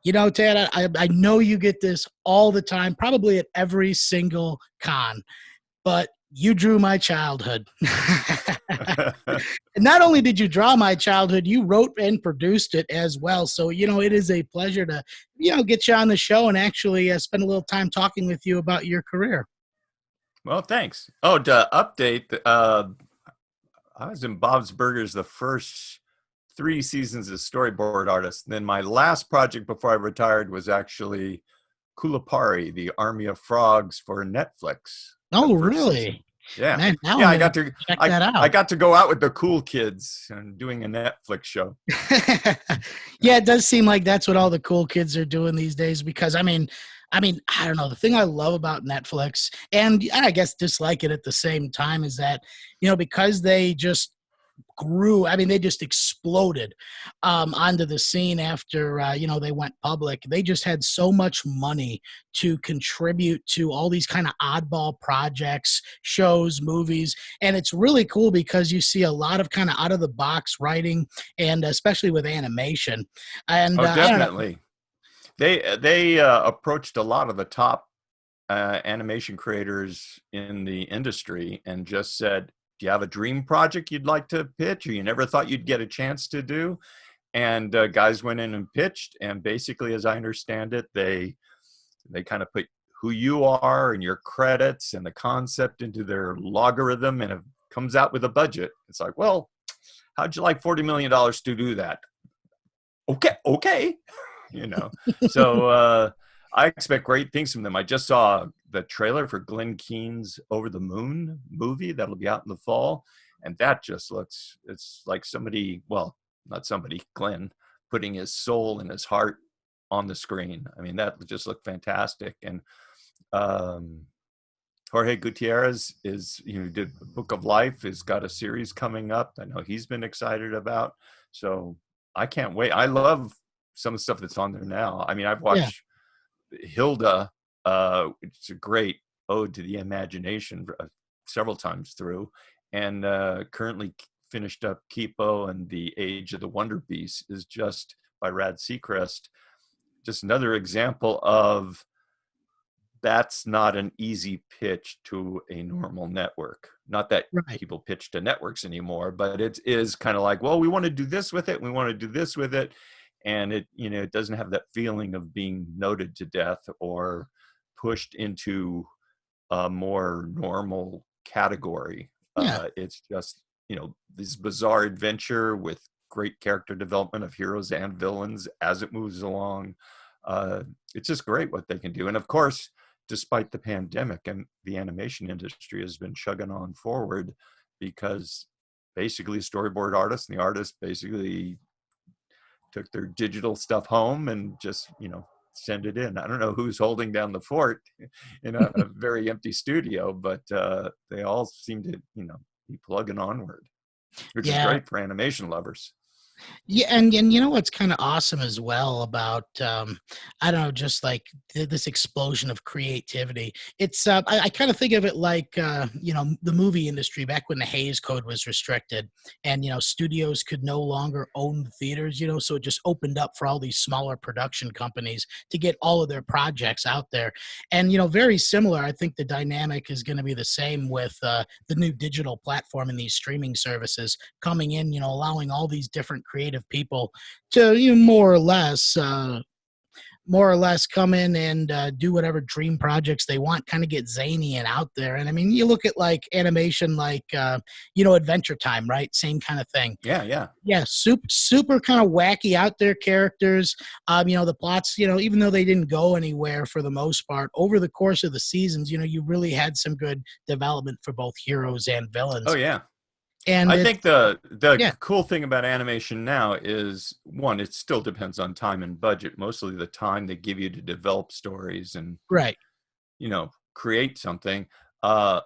Ted, I know you get this all the time, probably at every single con, but you drew my childhood. And not only did you draw my childhood, you wrote and produced it as well. So, it is a pleasure to, get you on the show and actually spend a little time talking with you about your career. Well, thanks. Oh, to update, I was in Bob's Burgers the first 3 seasons as storyboard artist. Then my last project before I retired was actually Kulapari, the Army of Frogs for Netflix. The Oh, first season. really? Yeah, Man, now yeah. I'm I going to got to check I that I out. got to go out with the cool kids and doing a Netflix show. Yeah, it does seem like that's what all the cool kids are doing these days because I don't know. The thing I love about Netflix and I guess dislike it at the same time is that, because they just grew. I mean, they just exploded onto the scene after they went public. They just had so much money to contribute to all these kind of oddball projects, shows, movies, and it's really cool because you see a lot of kind of out of the box writing, and especially with animation. And Oh, I don't know. definitely. They approached a lot of the top animation creators in the industry and just said, "Do you have a dream project you'd like to pitch, or you never thought you'd get a chance to do?" And guys went in and pitched, and basically, as I understand it, they kind of put who you are and your credits and the concept into their logarithm, and it comes out with a budget. It's like, well, how'd you like $40 million to do that? Okay, okay. you know. So I expect great things from them. I just saw the trailer for Glenn Keane's Over the Moon movie that'll be out in the fall, and that just looks, it's like somebody, well, not somebody, Glenn, putting his soul and his heart on the screen. I mean, that just looked fantastic. And um, Jorge Gutierrez is, did Book of Life, has got a series coming up. I know he's been excited about. So I can't wait. I love some of the stuff that's on there now. I mean, I've Yeah, watched Hilda, it's a great ode to the imagination several times through, and currently finished up Kipo, and The Age of the Wonder Beast is just by Rad Seacrest. Just another example of that's not an easy pitch to a normal network. Not that right. people pitch to networks anymore, but it is kind of like, well, we want to do this with it. We want to do this with it. And it doesn't have that feeling of being noted to death or pushed into a more normal category. Yeah. It's just, this bizarre adventure with great character development of heroes and villains as it moves along. It's just great what they can do. And of course, despite the pandemic, and the animation industry has been chugging on forward because basically storyboard artists and the artists basically took their digital stuff home and just send it in. I don't know who's holding down the fort in a very empty studio, but they all seem to be plugging onward, which is Yeah. great for animation lovers. Yeah, and what's kind of awesome as well about I don't know, just like this explosion of creativity. It's I kind of think of it like the movie industry back when the Hays Code was restricted, and studios could no longer own the theaters. So it just opened up for all these smaller production companies to get all of their projects out there, and very similar. I think the dynamic is going to be the same with the new digital platform and these streaming services coming in, allowing all these different creative people to more or less come in and do whatever dream projects they want, kind of get zany and out there. And I mean, you look at like animation, like Adventure Time, right? Same kind of thing. Yeah, yeah. Yeah, super kind of wacky out there characters. The plots, even though they didn't go anywhere for the most part over the course of the seasons, you really had some good development for both heroes and Oh villains. yeah. And I it's think the yeah, cool thing about animation now is, one, it still depends on time and budget. Mostly the time they give you to develop stories and right. create something. Uh,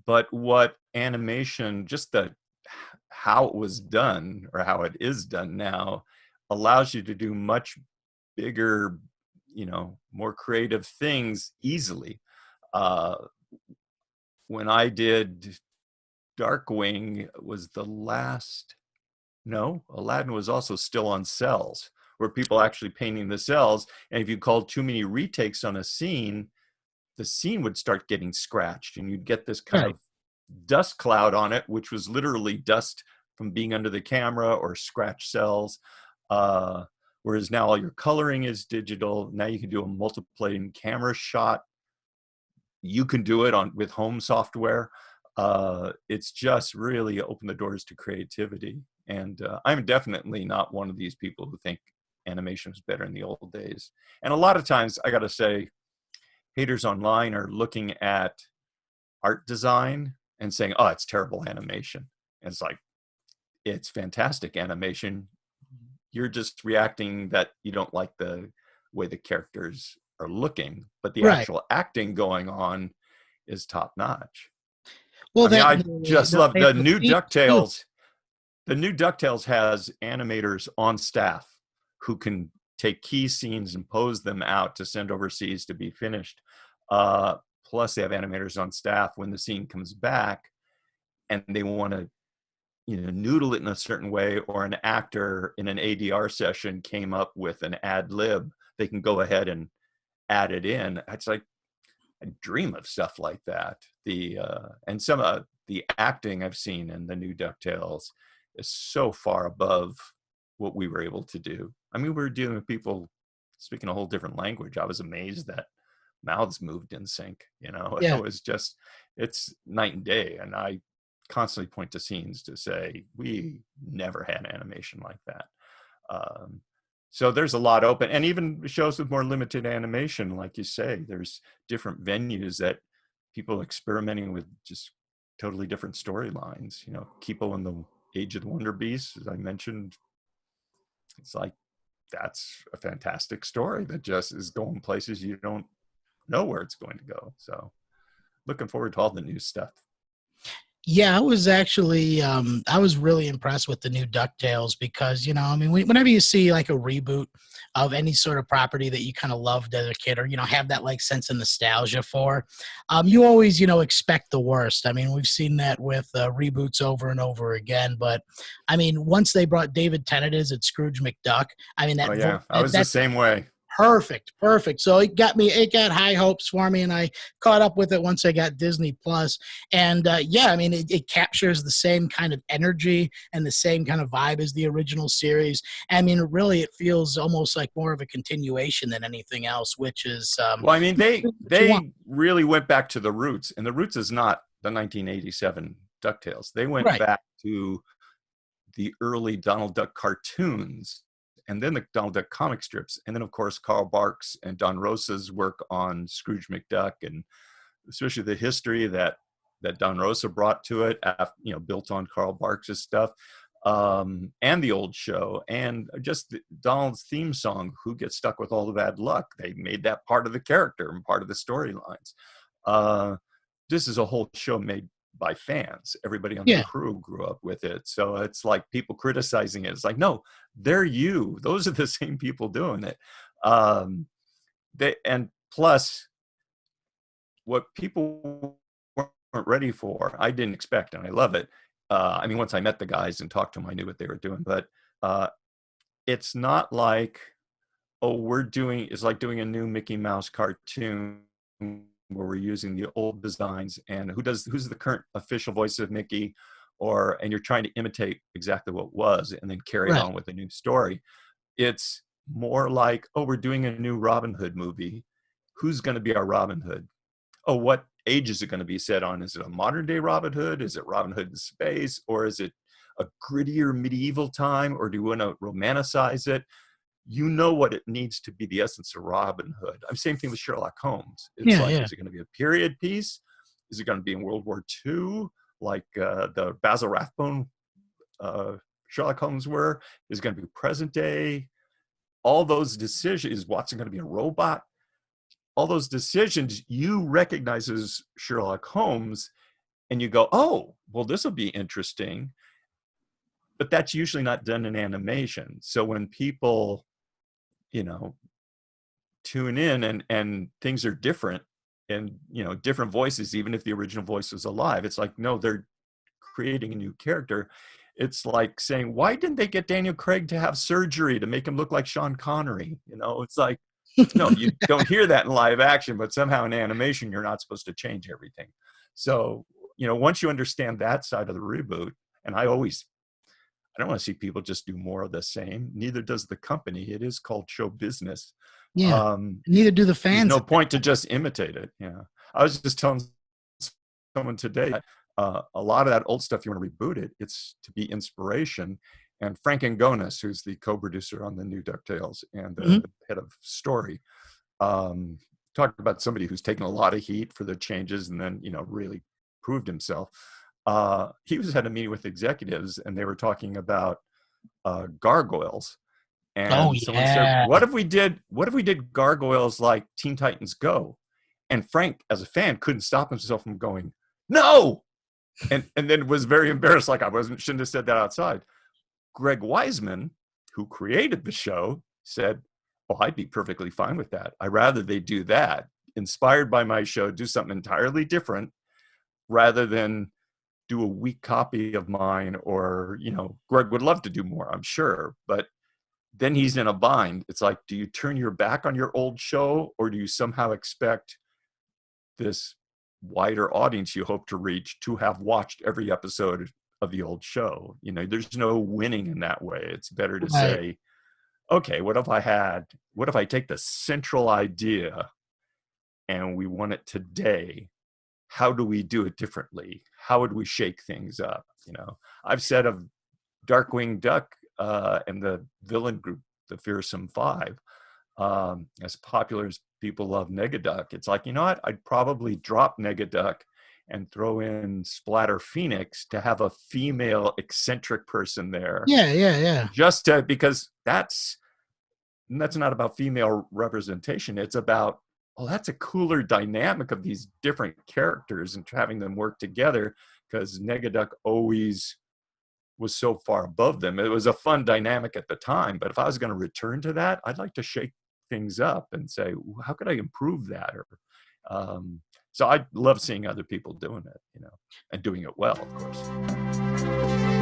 but what animation, just the how it was done or how it is done now, allows you to do much bigger, more creative things easily. Uh, when I did Darkwing, was the last. No, Aladdin was also still on cells, where people actually painting the cells. And if you called too many retakes on a scene, the scene would start getting scratched and you'd get this kind Right. of dust cloud on it, which was literally dust from being under the camera or scratch cells. Uh, Whereas now all your coloring is digital. Now you can do a multiplating camera shot. You can do it on with home software. It's just really opened the doors to creativity. And I'm definitely not one of these people who think animation was better in the old days. And a lot of times, I got to say, haters online are looking at art design and saying, "Oh, it's terrible animation." And it's like, it's fantastic animation. You're just reacting that you don't like the way the characters are looking, but the Right. actual acting going on is top notch. Well, I mean, that I just love they have the the new scenes too. DuckTales. The new DuckTales has animators on staff who can take key scenes and pose them out to send overseas to be finished. Uh, Plus, they have animators on staff when the scene comes back and they want to, noodle it in a certain way, or an actor in an ADR session came up with an ad lib, they can go ahead and add it in. It's like, I dream of stuff like that. And some of the acting I've seen in the new DuckTales is so far above what we were able to do. I mean, we were dealing with people speaking a whole different language. I was amazed that mouths moved in sync. It Yeah. was just, it's night and day. And I constantly point to scenes to say, we never had animation like that. Um, so there's a lot open, and even shows with more limited animation, like you say, there's different venues that people experimenting with just totally different storylines. Kipo and the Age of the Wonder Beast, as I mentioned, it's like, that's a fantastic story that just is going places you don't know where it's going to go. So looking forward to all the new stuff. Yeah, I was actually I was really impressed with the new DuckTales because, I mean, whenever you see like a reboot of any sort of property that you kind of loved as a kid, or, have that like sense of nostalgia for, you always, expect the worst. I mean, we've seen that with reboots over and over again. But I mean, once they brought David Tennant as Scrooge McDuck, I mean, Oh yeah, I was the that same way. perfect, perfect. So it got high hopes for me, and I caught up with it once I got Disney Plus. And yeah, I mean, it captures the same kind of energy and the same kind of vibe as the original series. I mean, really, it feels almost like more of a continuation than anything else, which is Well, I mean, what you want. they really went back to the roots, and the roots is not the 1987 DuckTales. They went Right. back to the early Donald Duck cartoons, and then the Donald Duck comic strips, and then of course Carl Barks and Don Rosa's work on Scrooge McDuck, and especially the history that Don Rosa brought to it, built on Carl Barks' stuff, and the old show, and just Donald's theme song, "Who Gets Stuck with All the Bad Luck." They made that part of the character and part of the storylines. Uh, this is a whole show made by fans. Everybody on the Yeah. crew grew up with it, so it's like people criticizing it. It's like, no, they're you. Those are the same people doing it. Um, and plus, what people weren't ready for, I didn't expect, and I love it. I mean, once I met the guys and talked to them, I knew what they were doing. But uh, it's not like, oh, it's like doing a new Mickey Mouse cartoon where we're using the old designs and who's the current official voice of Mickey, and you're trying to imitate exactly what was and then carry it Right. on with a new story. It's more like, oh, we're doing a new Robin Hood movie. Who's going to be our Robin Hood? Oh, what age is it going to be set on? Is it a modern day Robin Hood? Is it Robin Hood in space? Or is it a grittier medieval time? Or do you want to romanticize it? You know what it needs to be, the essence of Robin Hood. I'm same thing with Sherlock Holmes. It's Yeah. like, Yeah. is it going to be a period piece? Is it going to be in World War II, like the Basil Rathbone Sherlock Holmes were? Is it going to be present day? All those decisions. Is Watson going to be a robot? All those decisions you recognize as Sherlock Holmes, and you go, oh, well, this will be interesting. But that's usually not done in animation. So when people, you know, tune in and things are different, and different voices, even if the original voice was alive, it's like, no, they're creating a new character. it's like saying, why didn't they get Daniel Craig to have surgery to make him look like Sean Connery? You know, it's like, no, you don't hear that in live action, but somehow in animation, you're not supposed to change everything. So, you know, once you understand that side of the reboot, and I don't want to see people just do more of the same. Neither does the company. It is called show business. Yeah. Neither do the There's fans. no point to just imitate it. Yeah. I was just telling someone today that a lot of that old stuff, you want to reboot it, it's to be inspiration. And Frank Angonis, who's the co-producer on the new Ducktails and the Mhm. head of story, um, talked about somebody who's taken a lot of heat for the changes and then, you know, really proved himself. He was had a meeting with executives and they were talking about gargoyles. Oh And someone said, yeah. what if we did gargoyles like Teen Titans Go? And Frank, as a fan, couldn't stop himself from going, no. And then was very embarrassed, like shouldn't have said that outside. Greg Weisman, who created the show, said, oh, I'd be perfectly fine with that. I'd rather they do that, inspired by my show, do something entirely different rather than do a weak copy of mine. Or, you know, Greg would love to do more, I'm sure, but then he's in a bind. It's like, do you turn your back on your old show, or do you somehow expect this wider audience you hope to reach to have watched every episode of the old show? You know, there's no winning in that way. It's better to Right. say, okay, what if I take the central idea and we want it today? How do we do it differently? How would we shake things up? You know, I've said of Darkwing Duck and the villain group, the Fearsome Five, as popular as people love Negaduck, it's like, you know what? I'd probably drop Negaduck and throw in Splatter Phoenix to have a female eccentric person there, Yeah, yeah, yeah. just to, because that's not about female representation. It's about, oh, that's a cooler dynamic of these different characters and having them work together, because Negaduck always was so far above them. It was a fun dynamic at the time, but if I was going to return to that, I'd like to shake things up and say, how could I improve that? Or so I love seeing other people doing it, you know, and doing it well, of course.